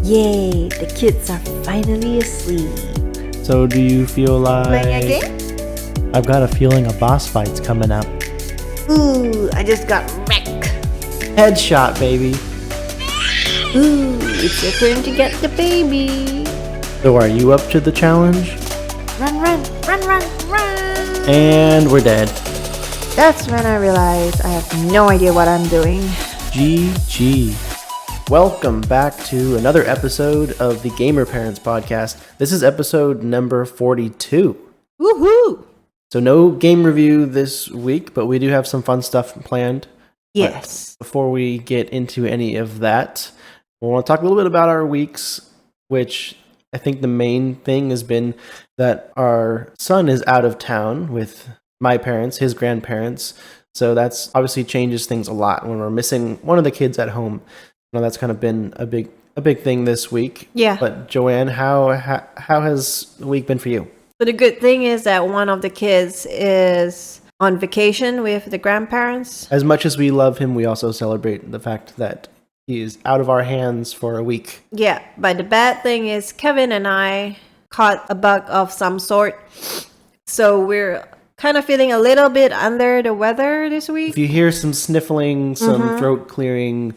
Yay, the kids are finally asleep. So do you feel like... Playing a game? I've got a feeling a boss fight's coming up. Ooh, I just got wrecked. Headshot, baby. Ooh, it's your turn to get the baby. So are you up to the challenge? Run, run, run, run, run. And we're dead. That's when I realized I have no idea what I'm doing. GG. Welcome back to another episode of the Gamer Parents Podcast. This is episode number 42. Woohoo! So no game review this week, but we do have some fun stuff planned. Yes. But before we get into any of that, we want to talk a little bit about our weeks, which I think the main thing has been that our son is out of town with my parents, his grandparents. So that's obviously changes things a lot when we're missing one of the kids at home. That's kind of been a big thing this week. Yeah. But Joanne, how has the week been for you? So the good thing is that one of the kids is on vacation with the grandparents. As much as we love him, we also celebrate the fact that he is out of our hands for a week. Yeah, but the bad thing is Kevin and I caught a bug of some sort. So we're kind of feeling a little bit under the weather this week. If you hear some sniffling, some throat clearing,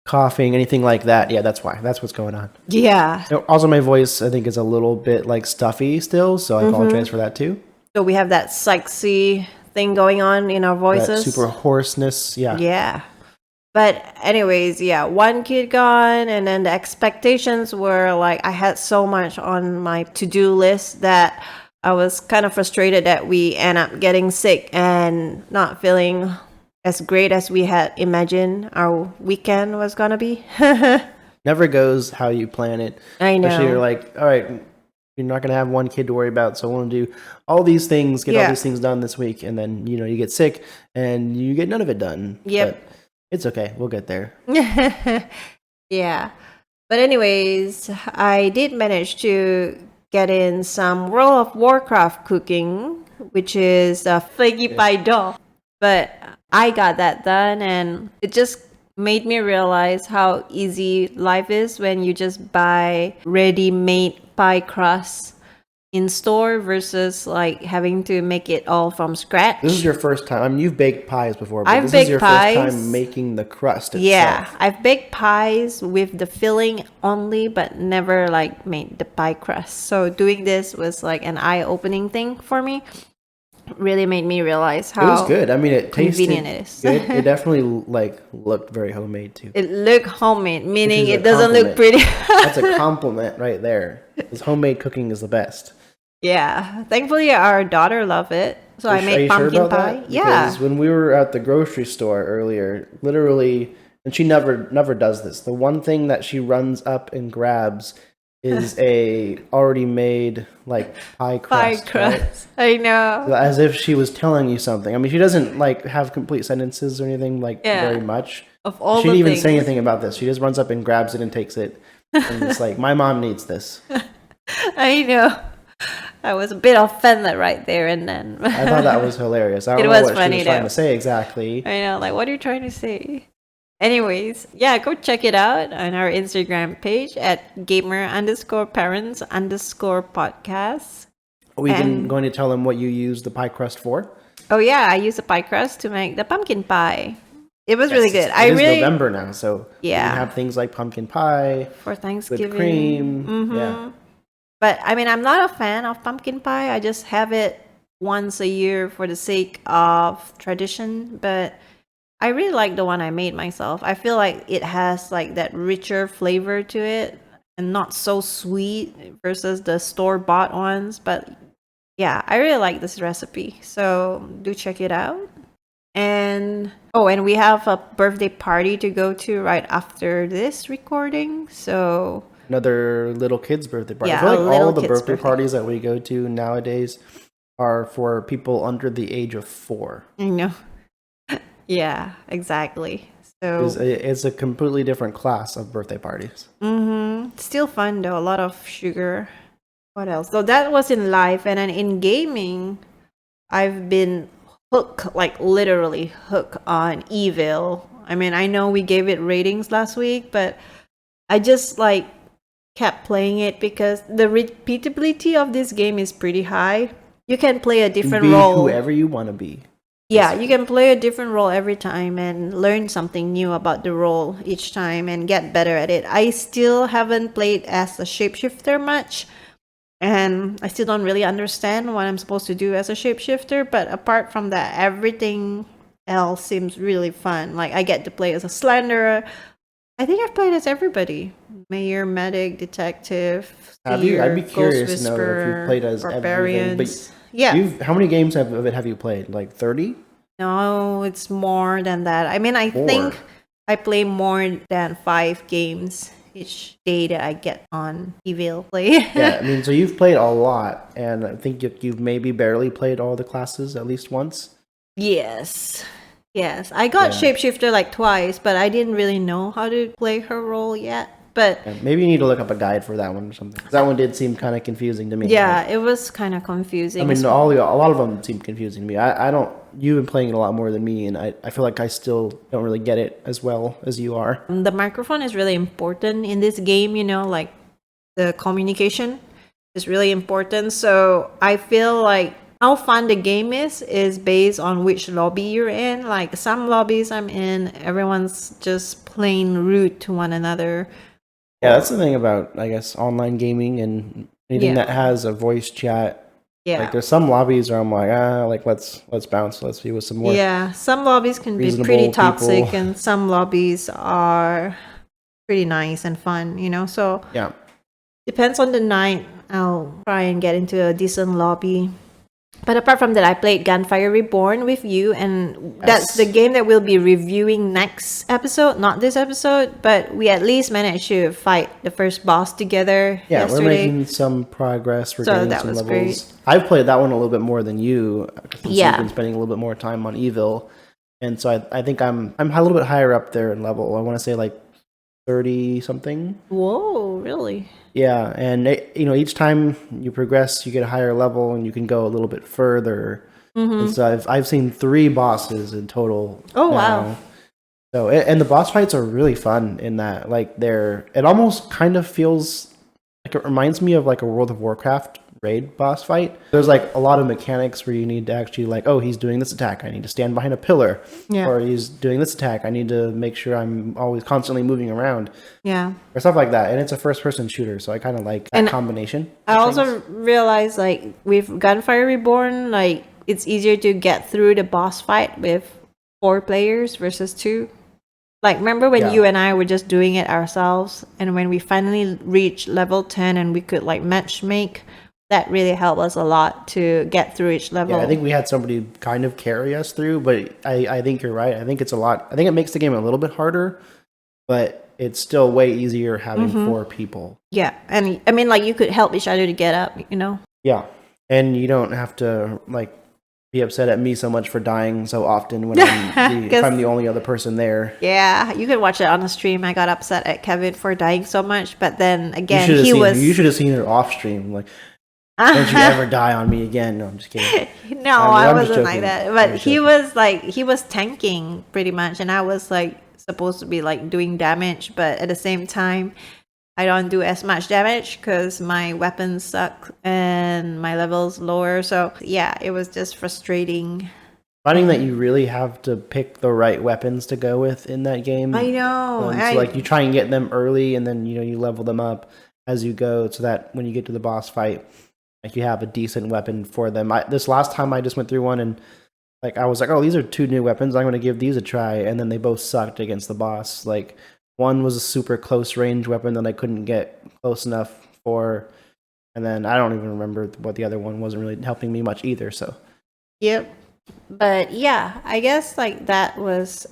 coughing, anything like that, yeah, that's why. That's what's going on. Yeah. Also, my voice, I think, is a little bit like stuffy still, so I apologize for that too. So we have that sexy thing going on in our voices. That super hoarseness, yeah. Yeah. But anyways, yeah, one kid gone, and then the expectations were like I had so much on my to-do list that I was kind of frustrated that we end up getting sick and not feeling as great as we had imagined our weekend was gonna be. Never goes how you plan it. I know. Especially you're like, all right, you're not gonna have one kid to worry about, so I want to do all these things, get all these things done this week, and then you get sick and you get none of it done. Yep. But it's okay, we'll get there. Yeah. But anyways, I did manage to get in some World of Warcraft cooking, which is a flaky pie dough. But I got that done, and it just made me realize how easy life is when you just buy ready-made pie crust in store versus like having to make it all from scratch. This is your first time. I mean, you've baked pies before, but I've this is your baked first pies. time making the crust itself. Yeah, I've baked pies with the filling only, but never like made the pie crust. So doing this was like an eye-opening thing for me. Really made me realize how it was good. I mean, it tasted convenient it is. good. It definitely looked very homemade too. It looked homemade, meaning Which is it a doesn't look pretty. That's a compliment right there. Because homemade cooking is the best. Yeah, thankfully our daughter loved it. So I made pumpkin pie. Yeah. Because when we were at the grocery store earlier, literally, and she never does this. The one thing that she runs up and grabs is a already made like pie crust. Pie crust. Right? I know. As if she was telling you something. I mean, she doesn't like have complete sentences or anything very much. Of all she the didn't even things. say anything about this. She just runs up and grabs it and takes it. And it's like, my mom needs this. I know. I was a bit offended right there and then. I thought that was hilarious. I don't It know was what funny she was trying though. to say exactly. I know, like, what are you trying to say? Anyways, yeah, go check it out on our Instagram page at gamer_parents_podcast. Are we going to tell them what you use the pie crust for? Oh yeah, I used the pie crust to make the pumpkin pie. It was really good. It is November now, so Yeah. you can have things like pumpkin pie, for Thanksgiving. whipped cream. Mhm. Yeah. But I mean, I'm not a fan of pumpkin pie. I just have it once a year for the sake of tradition. But I really like the one I made myself. I feel like it has like that richer flavor to it and not so sweet versus the store-bought ones. But yeah, I really like this recipe. So do check it out. And we have a birthday party to go to right after this recording. So Another little kid's birthday party. Yeah, I feel a like little all the kid's birthday birthday. parties that we go to nowadays are for people under the age of 4. I know. Yeah, exactly. So It's a completely different class of birthday parties. still fun though. A lot of sugar. What else? So that was in life, and then in gaming, I've been literally hooked on Evil. I mean, I know we gave it ratings last week, but I just kept playing it because the repeatability of this game is pretty high. You can play a different be role. whoever you want to be. Yeah, you can play a different role every time and learn something new about the role each time and get better at it. I still haven't played as a shapeshifter much, and I still don't really understand what I'm supposed to do as a shapeshifter. But apart from that, everything else seems really fun. Like I get to play as a slenderer. I think I've played as everybody: mayor, medic, detective, Have you? I'd be ghost curious to know if whisperer, you've played as everything. barbarians. But Yeah. how many games of it have you played? Like 30? No, it's more than that. I mean, I think More. I play more than 5 games each day that I get on Evil Play. Yeah, I mean, so you've played a lot, and I think you've maybe barely played all the classes at least once. Yes. Yes. I got Yeah. Shapeshifter like twice, but I didn't really know how to play her role yet. But Yeah, maybe you need to look up a guide for that one or something. 'Cause that one did seem kind of confusing to me. yeah, Like, it was kind of confusing. I mean, a lot of them seem confusing to me. I don't. You've been playing it a lot more than me, and I feel like I still don't really get it as well as you are. The microphone is really important in this game, like the communication is really important. So I feel like how fun the game is based on which lobby you're in. Like some lobbies I'm in, everyone's just plain rude to one another. Yeah, that's the thing about, I guess, online gaming and anything that has a voice chat. Yeah. Like there's some lobbies where I'm like, let's bounce, let's be with some more. Yeah, some lobbies can be reasonable pretty toxic people. and some lobbies are pretty nice and fun, So Yeah. depends on the night. I'll try and get into a decent lobby. But apart from that, I played Gunfire Reborn with you, and that's the game that we'll be reviewing next episode, not this episode, but we at least managed to fight the first boss together Yeah, yesterday. we're making some progress. We're So getting that some was levels. great. I've played that one a little bit more than you. Since Yeah. You've been spending a little bit more time on Evil. And so I think I'm a little bit higher up there in level. I want to say like 30 something. Whoa, really? Yeah, and each time you progress, you get a higher level, and you can go a little bit further. And so I've seen 3 bosses in total. Oh, now. wow. So and the boss fights are really fun in that. Like it almost kind of feels like it reminds me of like a World of Warcraft raid boss fight. There's like a lot of mechanics where you need to actually like, oh, he's doing this attack, I need to stand behind a pillar. Yeah. Or he's doing this attack, I need to make sure I'm always constantly moving around. Yeah. Or stuff like that. And it's a first person shooter, so I kind of like that And combination. I also realized, like, with Gunfire Reborn, like, it's easier to get through the boss fight with 4 players versus 2. Like, remember when you and I were just doing it ourselves, and when we finally reached level 10 and we could, like, match make, that really helped us a lot to get through each level. Yeah, I think we had somebody kind of carry us through, but I think you're right. I think it's a lot. I think it makes the game a little bit harder, but it's still way easier having 4 people. Yeah, and I mean, like, you could help each other to get up, Yeah, and you don't have to like be upset at me so much for dying so often when if I'm the only other person there. Yeah, you could watch it on the stream. I got upset at Kevin for dying so much, but then again, You he should have seen it off stream. Like, don't you ever die on me again? No, I'm just kidding. No, I'm I just wasn't like joking. that. I'm But just he was tanking pretty much, and I was like supposed to be like doing damage, but at the same time, I don't do as much damage because my weapons suck and my level's lower. So yeah, it was just frustrating. Finding that you really have to pick the right weapons to go with in that game. I know. So like you try and get them early, and then you level them up as you go, so that when you get to the boss fight, like you have a decent weapon for them. This last time I just went through one, and like I was like, oh, these are 2 new weapons. I'm going to give these a try, and then they both sucked against the boss. Like one was a super close range weapon that I couldn't get close enough for, and then I don't even remember what the other one wasn't really helping me much either. So Yep. But yeah, I guess like that was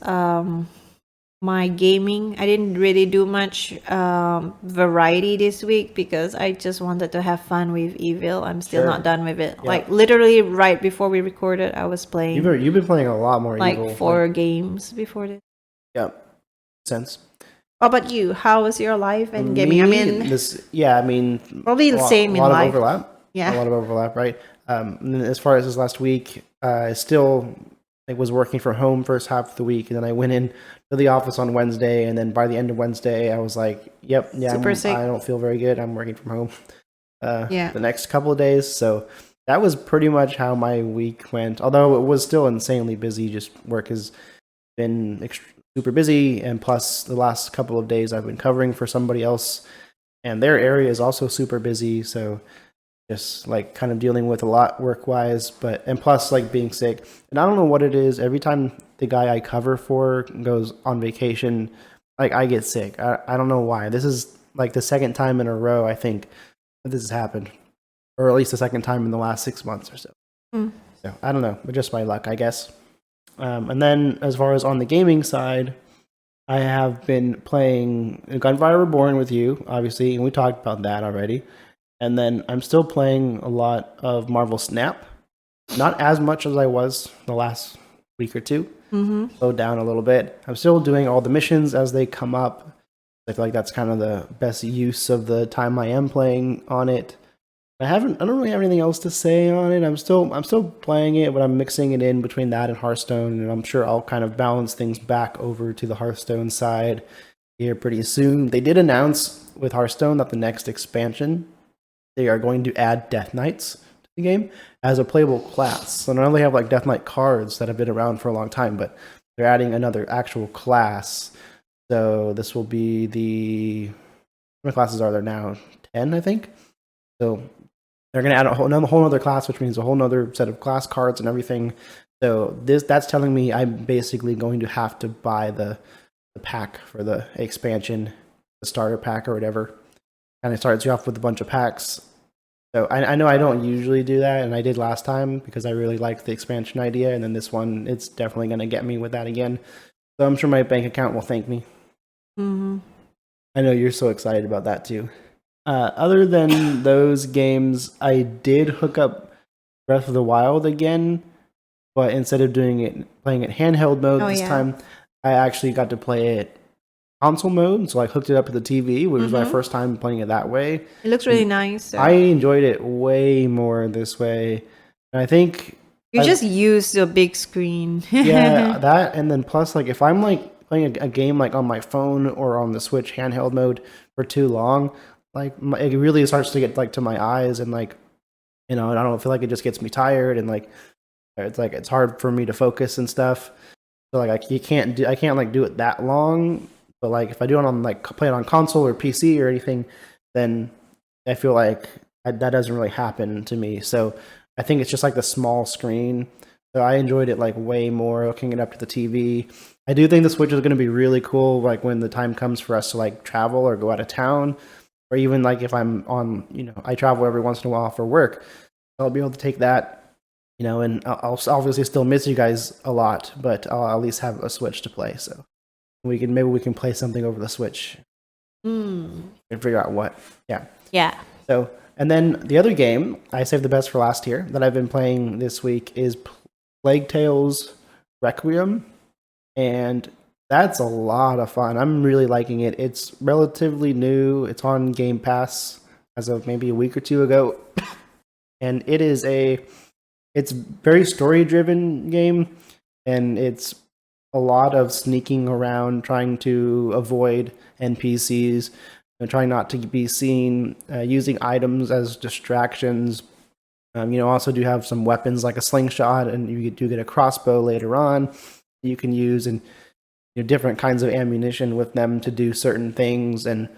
my gaming. I didn't really do much variety this week because I just wanted to have fun with Evil. I'm still not done with it. Yeah. Like literally right before we recorded, I was playing you've been playing a lot more like Evil. 4 games before this. Yeah, sense. How about you? How was your life and gaming? I mean, probably probably the same in life. A lot of overlap. Yeah. A lot of overlap, right? And then as far as this last week, still was working from home first half of the week, and then I went in to the office on Wednesday, and then by the end of Wednesday, I was like, "Yep, yeah, Super sick. I don't feel very good. I'm working from home Yeah. the next couple of days." So that was pretty much how my week went. Although it was still insanely busy. Just work has been super busy, and plus the last couple of days I've been covering for somebody else, and their area is also super busy. So just like kind of dealing with a lot work wise, and plus like being sick. And I don't know what it is. Every time the guy I cover for goes on vacation, like I get sick. I don't know why. This is like the second time in a row I think that this has happened, or at least the second time in the last 6 months or so. So I don't know, but just my luck, I guess. And then as far as on the gaming side, I have been playing Gunfire Reborn with you, obviously, and we talked about that already. And then I'm still playing a lot of Marvel Snap. Not as much as I was the last week or two. Slowed down a little bit. I'm still doing all the missions as they come up. I feel like that's kind of the best use of the time I am playing on it. I don't really have anything else to say on it. I'm still playing it, but I'm mixing it in between that and Hearthstone, and I'm sure I'll kind of balance things back over to the Hearthstone side here pretty soon. They did announce with Hearthstone that the next expansion, they are going to add Death Knights to the game as a playable class. So not only have like Death Knight cards that have been around for a long time, but they're adding another actual class. So this will be how many classes are there now? 10, I think. So they're going to add a whole other class, which means a whole other set of class cards and everything. So that's telling me I'm basically going to have to buy the pack for the expansion, the starter pack or whatever. And it starts you off with a bunch of packs. So I know I don't usually do that, and I did last time because I really liked the expansion idea. And then this one, it's definitely going to get me with that again. So I'm sure my bank account will thank me. I know you're so excited about that too. Other than those games, I did hook up Breath of the Wild again, but instead of playing it handheld mode this time, I actually got to play it console mode. So I hooked it up to the TV, which was my first time playing it that way. It looks really nice. So. I enjoyed it way more this way. And I think you just use the big screen. Yeah, that, and then plus like if I'm like playing a game like on my phone or on the Switch handheld mode for too long, like it really starts to get like to my eyes, and like, you know, I don't feel like it just gets me tired, and like it's hard for me to focus and stuff. So like I can't like do it that long. But like if I do it on like play it on console or PC or anything, then I feel like that doesn't really happen to me. So I think it's just like the small screen. So I enjoyed it like way more hooking it up to the TV. I do think the Switch is going to be really cool, like when the time comes for us to like travel or go out of town. Or even like if I'm on, you know, I travel every once in a while for work, I'll be able to take that, you know, and I'll obviously still miss you guys a lot, but I'll at least have a Switch to play. So maybe we can play something over the Switch and figure out what. Yeah. So, and then the other game I saved the best for last here that I've been playing this week is Plague Tales Requiem, and that's a lot of fun. I'm really liking it. It's relatively new. It's on Game Pass as of maybe a week or two ago. And it's very story-driven game, and it's a lot of sneaking around, trying to avoid NPCs, and trying not to be seen, using items as distractions. You know, also do have some weapons like a slingshot, and you do get a crossbow later on you can use, and different kinds of ammunition with them to do certain things. And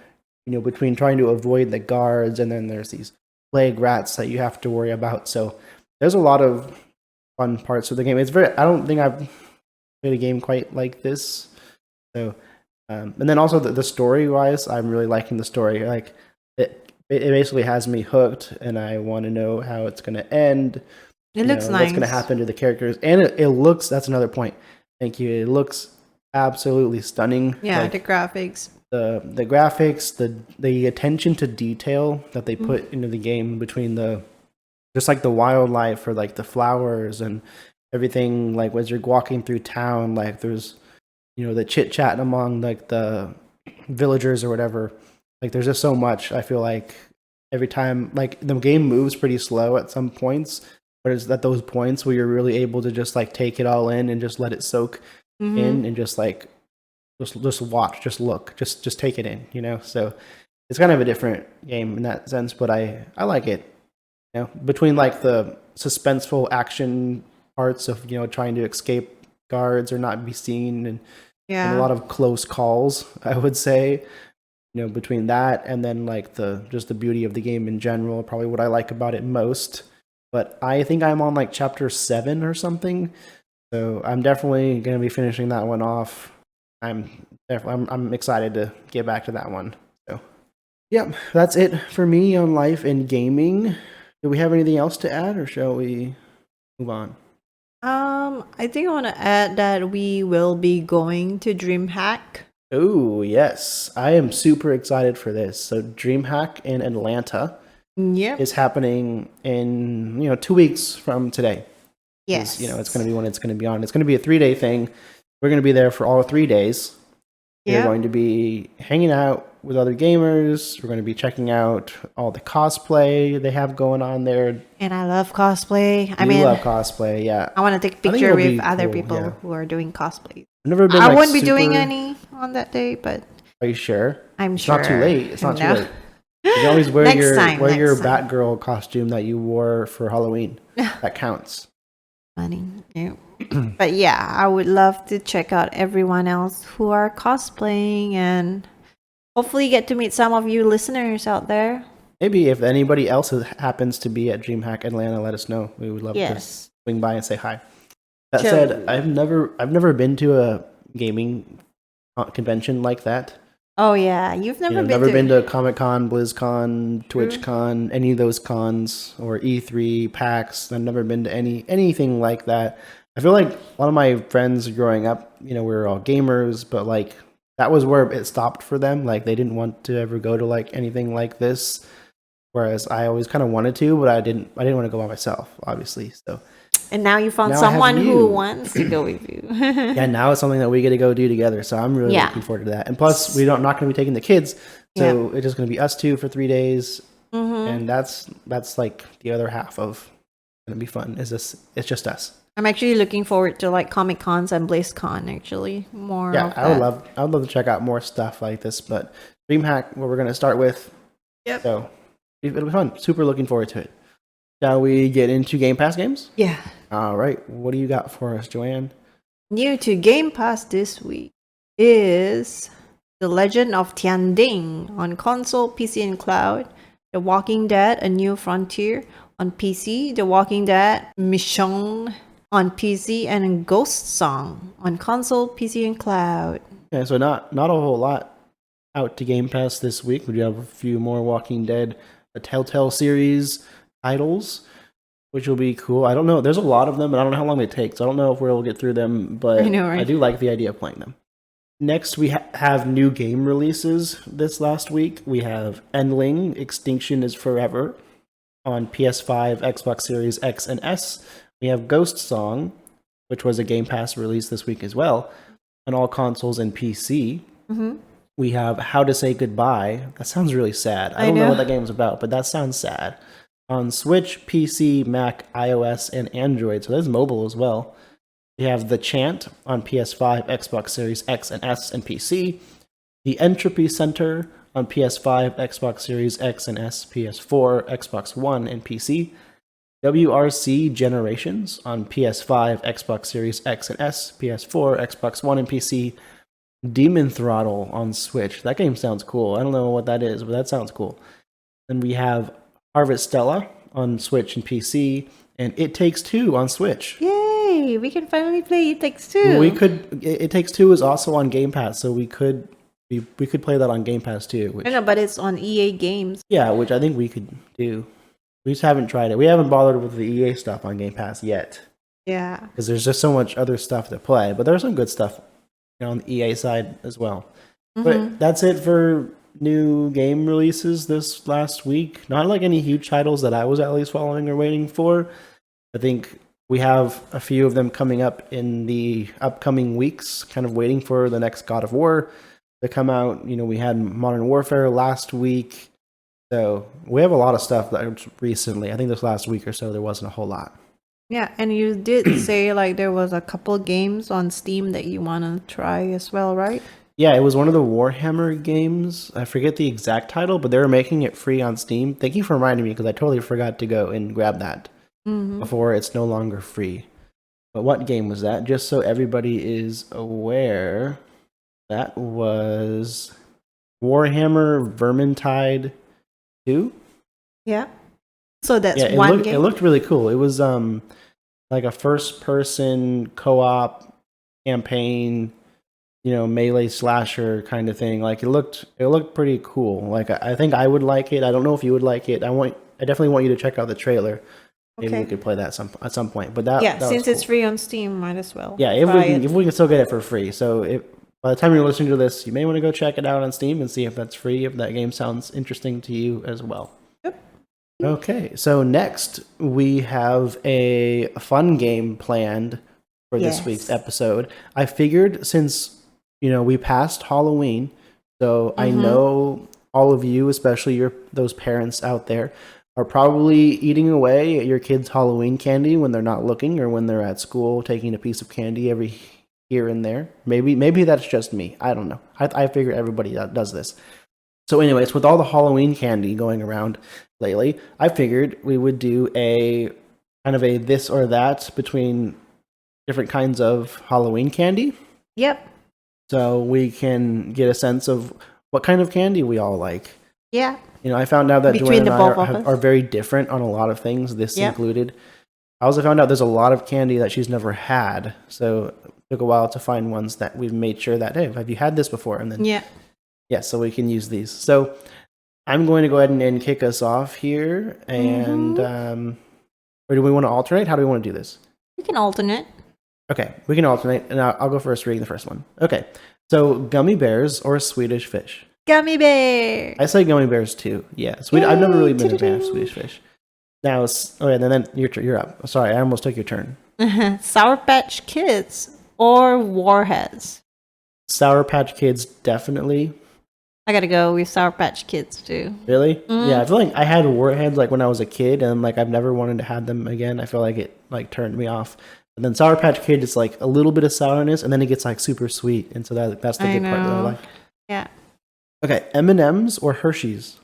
between trying to avoid the guards, and then there's these plague rats that you have to worry about. So there's a lot of fun parts of the game. I don't think I've played a game quite like this. So and then also the story wise, I'm really liking the story. Like it basically has me hooked, and I want to know how it's going to end. It looks nice. What's going to happen to the characters, and it looks. That's another point. Thank you. It looks absolutely stunning. Yeah, like, the graphics. The graphics, the attention to detail that they put into the game, between just like the wildlife or like the flowers and everything. Like as you're walking through town, like there's the chit chat among like the villagers or whatever. Like there's just so much. I feel like every time, like the game moves pretty slow at some points, but it's at those points where you're really able to just like take it all in and just let it soak in and just like just watch, just look, just take it in, you know. So it's kind of a different game in that sense, but I like it. You know, between like the suspenseful action parts of, you know, trying to escape guards or not be seen, and a lot of close calls, I would say. You know, between that and then like the just the beauty of the game in general, probably what I like about it most. But I think I'm on like chapter 7 or something, so I'm definitely gonna be finishing that one off. I'm excited to get back to that one. So, yep, that's it for me on life and gaming. Do we have anything else to add, or shall we move on? I think I want to add that we will be going to Dreamhack. Oh, yes. I am super excited for this. So Dreamhack in Atlanta Yep. is happening in, 2 weeks from today. Yes. You know, it's going to be when it's going to be on. It's going to be a 3-day thing. We're going to be there for all 3 days. We're going to be hanging out with other gamers. We're going to be checking out all the cosplay they have going on there. And I love cosplay. I love cosplay, yeah. I want to take a I think picture it'll with be other cool, people yeah. who are doing cosplay. I've never been. I like, wouldn't be doing super- any on that day, but Are you sure? I'm It's sure. not too late. It's not No. too late. You can always wear Next your time. Batgirl costume that you wore for Halloween. That counts. Funny. Yeah. But yeah, I would love to check out everyone else who are cosplaying and hopefully get to meet some of you listeners out there. Maybe if anybody else happens to be at DreamHack Atlanta, let us know. We would love to Yes. swing by and say hi. That Chill. said, I've never been to a gaming convention like that. Oh yeah, you've never been to Comic-Con, BlizzCon, TwitchCon, any of those cons, or E3, PAX. I've never been to anything like that. I feel like a lot of my friends growing up, we were all gamers, but like that was where it stopped for them. Like they didn't want to ever go to like anything like this. Whereas I always kind of wanted to, but I didn't want to go by myself, obviously. So And now you found Now I have someone who you. wants to go with you. yeah, now it's something that we get to go do together. So I'm really Yeah. looking forward to that. And plus, we're not going to be taking the kids, so it's just going to be us two for 3 days, and that's like the other half of going to be fun. It's just us. I'm actually looking forward to like Comic Cons and BlizzCon. Actually, more. Yeah, of I would that. love to check out more stuff like this. But DreamHack, what we're going to start with. Yep. So it'll be fun. Super looking forward to it. Shall we get into Game Pass games? Yeah. All right. What do you got for us, Joanne? New to Game Pass this week is The Legend of Tianding on console, PC, and cloud. The Walking Dead: A New Frontier on PC. The Walking Dead: Mission on PC, and Ghost Song on console, PC, and cloud. Yeah, so not a whole lot out to Game Pass this week. We do have a few more Walking Dead, the Telltale series titles, which will be cool. I don't know. There's a lot of them, and I don't know how long they take, so I don't know if we'll get through them, but I know, right? I do like the idea of playing them. Next, we have new game releases this last week. We have Endling, Extinction is Forever on PS5, Xbox Series X and S. We have Ghost Song, which was a Game Pass release this week as well, on all consoles and PC. Mm-hmm. We have How to Say Goodbye. That sounds really sad. I don't know what that game's about, but that sounds sad. On Switch, PC, Mac, iOS, and Android. So there's mobile as well. We have The Chant on PS5, Xbox Series X and S, and PC. The Entropy Center on PS5, Xbox Series X and S, PS4, Xbox One, and PC. WRC Generations on PS5, Xbox Series X and S, PS4, Xbox One, and PC. Demon Throttle on Switch. That game sounds cool. I don't know what that is, but that sounds cool. Then we have Harvestella on Switch and PC, and It Takes Two on Switch. Yay! We can finally play It Takes Two. We could. It Takes Two is also on Game Pass, so we could play that on Game Pass too. Which, I know, but it's on EA Games. yeah, which I think we could do. We just haven't tried it. We haven't bothered with the EA stuff on Game Pass yet. Yeah. Because there's just so much other stuff to play. But there's some good stuff on the EA side as well. But that's it for new game releases this last week. Not like any huge titles that I was at least following or waiting for. I think we have a few of them coming up in the upcoming weeks, kind of waiting for the next God of War to come out. We had Modern Warfare last week. So we have a lot of stuff that recently. I think this last week or so there wasn't a whole lot. Yeah, and you did say like there was a couple games on Steam that you want to try as well, right? Yeah, it was one of the Warhammer games. I forget the exact title, but they were making it free on Steam. Thank you for reminding me because I totally forgot to go and grab that before it's no longer free. But what game was that? Just so everybody is aware, that was Warhammer Vermintide 2. Yeah. So that's Yeah, one it game. looked really cool. It was like a first person co-op campaign, melee slasher kind of thing. Like it looked pretty cool. Like I think I would like it. I don't know if you would like it. I definitely want you to check out the trailer. Maybe we Okay. could play that at some point. But that Yeah, was since cool. it's free on Steam, might as well. Yeah, if we can still get it for free. So by the time you're listening to this, you may want to go check it out on Steam and see if that's free, if that game sounds interesting to you as well. Yep. Okay, so next we have a fun game planned for this week's episode. I figured since we passed Halloween, so I know all of you, especially those parents out there, are probably eating away at your kids' Halloween candy when they're not looking or when they're at school taking a piece of candy every here and there. Maybe that's just me. I don't know. I figure everybody does this. So anyways, with all the Halloween candy going around lately, I figured we would do a kind of a this or that between different kinds of Halloween candy. Yep. So we can get a sense of what kind of candy we all like. Yeah. I found out that Between Joanne and the I both of us. are very different on a lot of things, this included. I also found out there's a lot of candy that she's never had. So it took a while to find ones that we've made sure that, hey, have you had this before? And then, yeah, so we can use these. So I'm going to go ahead and kick us off here. And, or do we want to alternate? How do we want to do this? You can alternate. Okay, we can alternate. And I'll go first reading the first one. Okay, so gummy bears or Swedish fish? Gummy bear. I say gummy bears too. Yeah, I've never really been a fan of Swedish fish. Now, then you're up. Sorry, I almost took your turn. Sour Patch Kids or Warheads? Sour Patch Kids, definitely. I gotta go with Sour Patch Kids too. Really? Yeah, I feel like I had Warheads like when I was a kid, and like I've never wanted to have them again. I feel like it like turned me off. And then Sour Patch Kid is like a little bit of sourness, and then it gets like super sweet, and so that's the good part that I like. Yeah. Okay, M&M's or Hershey's?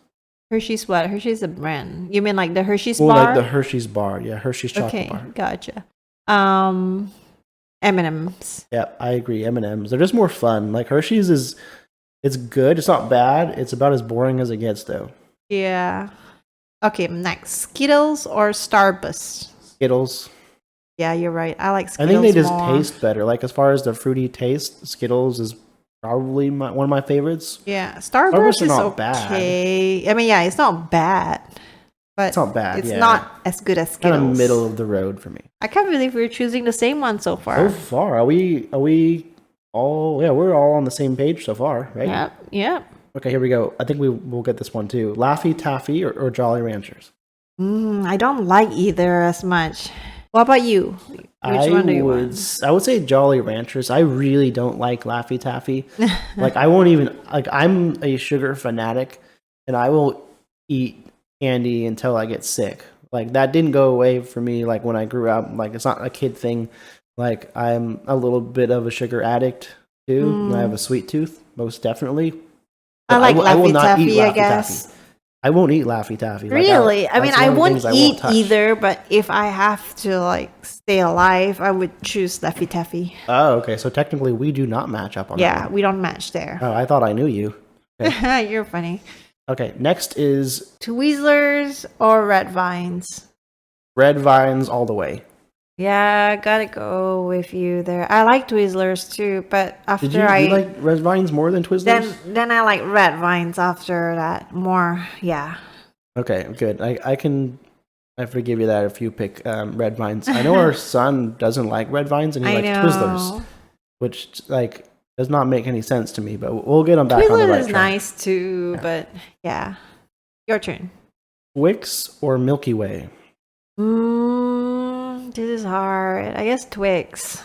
Hershey's what? Hershey's a brand. You mean like the Hershey's Well, bar? like the Hershey's bar. Yeah, Hershey's chocolate bar. Gotcha. M&M's. Yeah, I agree. M&M's. They're just more fun. Like Hershey's it's good. It's not bad. It's about as boring as it gets, though. Yeah. Okay, next. Skittles or Starburst? Skittles. Yeah, you're right. I like Skittles I think they just more. taste better. Like as far as the fruity taste, Skittles is probably one of my favorites. Yeah, Starburst are is not okay. I mean, yeah, it's not bad. But it's not bad. It's yeah. not as good as Skittles. Kind of middle of the road for me. I can't believe we're choosing the same one so far. So far, are we all? Yeah, we're all on the same page so far, right? Yeah. Okay, here we go. I think we'll get this one too. Laffy Taffy or Jolly Ranchers? I don't like either as much. What about you? Which one do you want? I would say Jolly Ranchers. I really don't like Laffy Taffy. Like I won't even like. I'm a sugar fanatic, and I will eat candy until I get sick. Like that didn't go away for me. Like when I grew up, like it's not a kid thing. Like I'm a little bit of a sugar addict too. I have a sweet tooth, most definitely. I like I will Laffy not eat Taffy, Laffy I guess. Taffy. I won't eat Laffy Taffy. Really? I mean, I won't eat touch. either, but if I have to like stay alive, I would choose Laffy Taffy. Oh, okay. So technically, we do not match up on that. Yeah, we don't match there. Oh, I thought I knew you. Okay. You're funny. Okay, next is Twizzlers or Red Vines? Red Vines all the way. Yeah, gotta go with you there. I like Twizzlers too, but after Did you like Red Vines more than Twizzlers? then I like Red Vines after that more. Yeah. Okay, good. I forgive you that if you pick Red Vines. I know our son doesn't like Red Vines and he likes Twizzlers, which like does not make any sense to me. But we'll get him back on the right Twizzlers is track. nice too, but yeah. Your turn. Twix or Milky Way? This is hard. I guess Twix.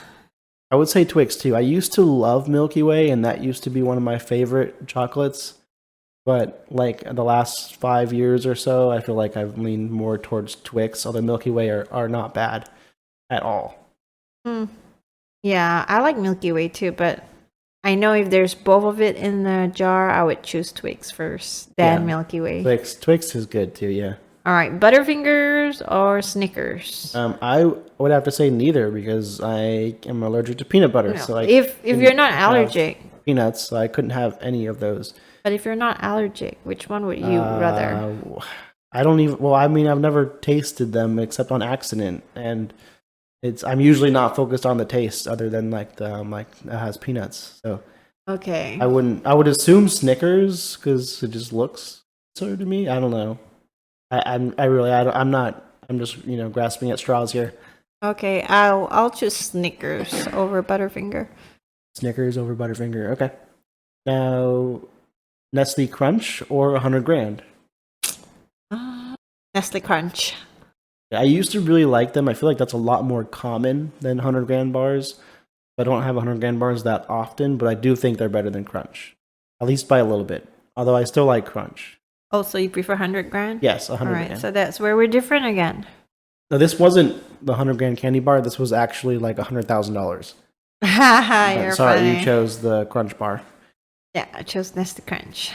I would say Twix too. I used to love Milky Way, and that used to be one of my favorite chocolates. But like the last 5 years or so, I feel like I've leaned more towards Twix, although Milky Way are not bad. at all. Hmm. Yeah, I like Milky Way too, but I know if there's both of it in the jar, I would choose Twix first, then Yeah. Milky Way. Twix is good too. Yeah. All right, Butterfingers or Snickers? I would have to say neither because I am allergic to peanut butter. No, So I if you're not have allergic, peanuts, so I couldn't have any of those. but if you're not allergic, which one would you rather? I don't even. Well, I mean, I've never tasted them except on accident, and I'm usually not focused on the taste other than like the like it has peanuts. So Okay. I would assume Snickers because it just looks so to me. I don't know. I'm not. I'm just grasping at straws here. Okay, I'll choose Snickers over Butterfinger. Snickers over Butterfinger. Okay. Now, Nestle Crunch or 100 Grand. Nestle Crunch. I used to really like them. I feel like that's a lot more common than 100 Grand bars. I don't have 100 Grand bars that often, but I do think they're better than Crunch, at least by a little bit. Although I still like Crunch. Oh, so you prefer 100 grand? Yes, 100 All right, Grand. so that's where we're different again. No, this wasn't the 100 Grand candy bar. This was actually like $100,000. You're Sorry, funny. you chose the Crunch bar. Yeah, I chose Nestle Crunch.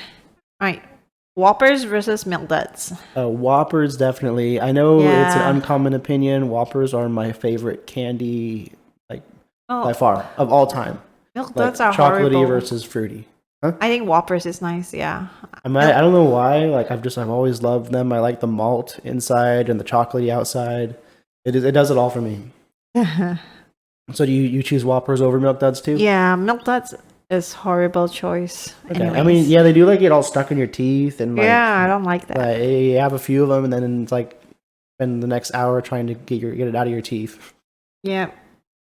All right, Whoppers versus Milk Duds. Whoppers, definitely. I know it's an Yeah. uncommon opinion. Whoppers are my favorite candy, like Oh, by far, of all time. Milk Like Duds are chocolatey horrible. versus fruity. I think Whoppers is nice. Yeah. I don't know why. Like I've always loved them. I like the malt inside and the chocolatey outside. It does it all for me. So do you choose Whoppers over Milk Duds too? Yeah, Milk Duds is horrible choice. Okay. I Anyways. mean, yeah, they do like get all stuck in your teeth and like, Yeah, I don't like that. like you have a few of them and then it's like spend the next hour trying to get it out of your teeth. Yeah.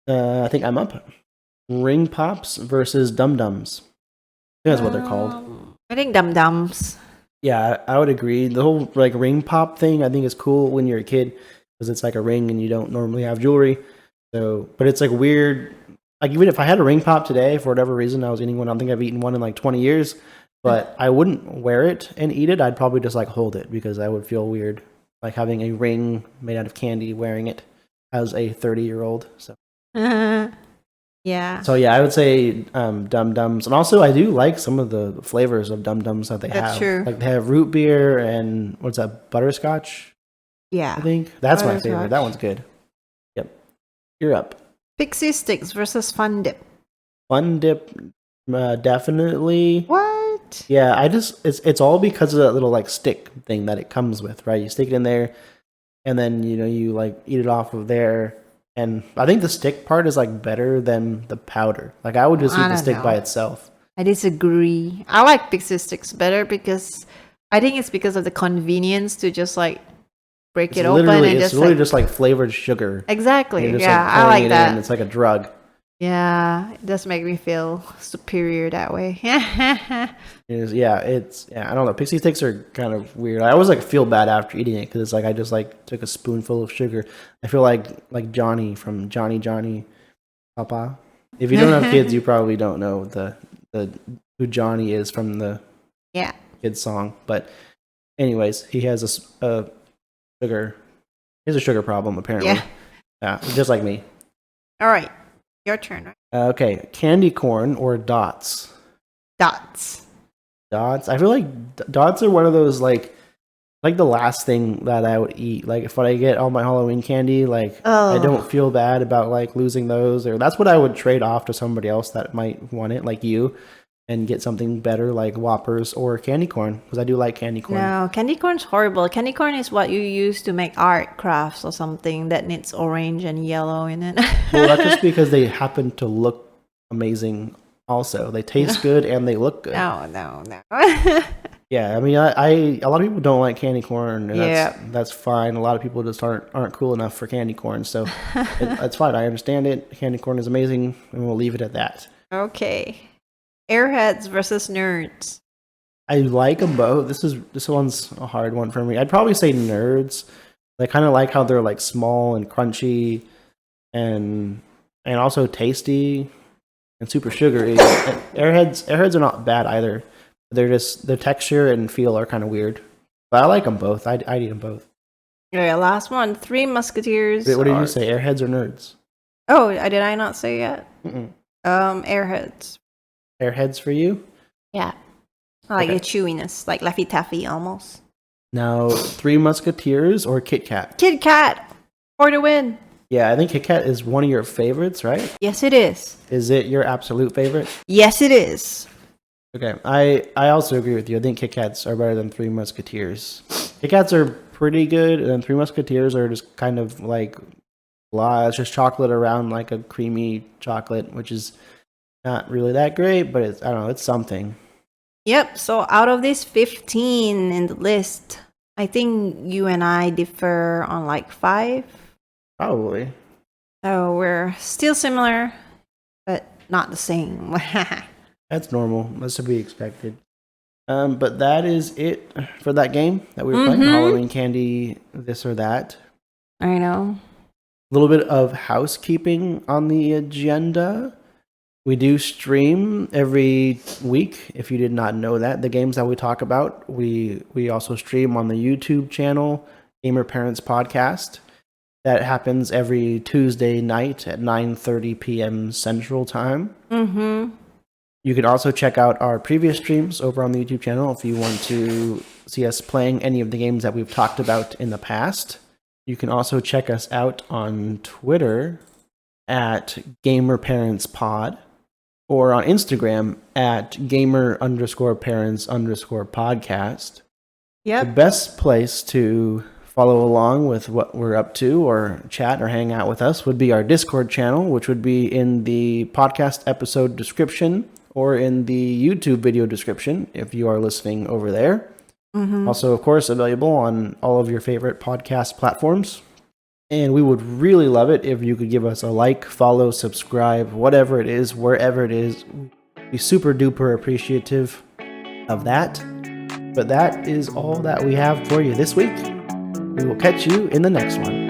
I think I'm up. Ring Pops versus Dum Dums. That's what they're called. I think Dum Dums. Yeah, I would agree. The whole like ring pop thing, I think is cool when you're a kid because it's like a ring and you don't normally have jewelry. So, but it's like weird. Like even if I had a ring pop today for whatever reason, I was eating one. I don't think I've eaten one in like 20 years, but I wouldn't wear it and eat it. I'd probably just like hold it because I would feel weird like having a ring made out of candy wearing it as a 30-year-old. So. Yeah. So yeah, I would say Dum Dums, and also I do like some of the flavors of Dum Dums that they have. That's true. Like they have root beer and what's that, butterscotch? Yeah. I think that's my favorite. Butterscotch. That one's good. Yep, you're up. Pixie Sticks versus Fun Dip. Fun Dip, definitely. What? Yeah, it's all because of that little like stick thing that it comes with, right? You stick it in there, and then you like eat it off of there. And I think the stick part is like better than the powder. Like I would just eat I the don't stick know. by itself. I disagree. I like Pixie Sticks better because I think it's because of the convenience to just like break it open and It's just literally like, just like flavored sugar. exactly. You're just, Yeah, I pouring like it that. in. It's like a drug. Yeah, it does make me feel superior that way. I don't know. Pixie sticks are kind of weird. I always like feel bad after eating it because it's like I just like took a spoonful of sugar. I feel like Johnny from Johnny Papa. If you don't have kids, you probably don't know the who Johnny is from the Yeah. kids song. But anyways, he has a sugar. He has a sugar problem apparently. Yeah, just like me. All right. Your turn. Right? Okay, candy corn or dots. Dots. Dots. I feel like dots are one of those like the last thing that I would eat. Like if I get all my Halloween candy, like I don't feel bad about like losing those, or that's what I would trade off to somebody else that might want it, like you, and get something better like Whoppers or candy corn because I do like candy corn. No, candy corn's horrible. Candy corn is what you use to make art crafts or something that needs orange and yellow in it. Well, that's just because they happen to look amazing. Also, they taste good and they look good. No. Yeah, I mean, I a lot of people don't like candy corn, and Yeah. that's fine. A lot of people just aren't cool enough for candy corn, so that's fine. I understand it. Candy corn is amazing, and we'll leave it at that. Okay. Airheads versus nerds. I like them both. This one's a hard one for me. I'd probably say nerds. I kind of like how they're like small and crunchy, and also tasty and super sugary. And Airheads are not bad either. They're just their texture and feel are kind of weird. But I like them both. I'd eat them both. Okay, last one. Three Musketeers. Wait, what did you say? Airheads or nerds? Oh, did I not say yet? Mm-mm. Airheads. Airheads for you? Yeah. I like Okay. the chewiness, like Laffy Taffy almost. Now, Three Musketeers or Kit Kat? Kit Kat for the win. Yeah, I think Kit Kat is one of your favorites, right? Yes, it is. Is it your absolute favorite? Yes, it is. Okay, I also agree with you. I think Kit Kats are better than Three Musketeers. Kit Kats are pretty good, and Three Musketeers are just kind of like blah. It's just chocolate around like a creamy chocolate, which is not really that great, but it's, I don't know, it's something. Yep. So out of these 15 in the list, I think you and I differ on like 5. Probably. So we're still similar, but not the same. That's normal. That's to be expected. But that is it for that game that we were playing. Halloween Candy, this or that. I know. A little bit of housekeeping on the agenda. We do stream every week. If you did not know that, the games that we talk about, we also stream on the YouTube channel, Gamer Parents Podcast. That happens every Tuesday night at 9:30 p.m. Central Time. Mm-hmm. You can also check out our previous streams over on the YouTube channel if you want to see us playing any of the games that we've talked about in the past. You can also check us out on Twitter at GamerParentsPod or on Instagram at gamer_parents_podcast. The Yep. best place to follow along with what we're up to or chat or hang out with us would be our Discord channel, which would be in the podcast episode description or in the YouTube video description if you are listening over there. Mm-hmm. Also, of course, available on all of your favorite podcast platforms. And we would really love it if you could give us a like, follow, subscribe, whatever it is, wherever it is. We'd be super duper appreciative of that. But that is all that we have for you this week. We will catch you in the next one.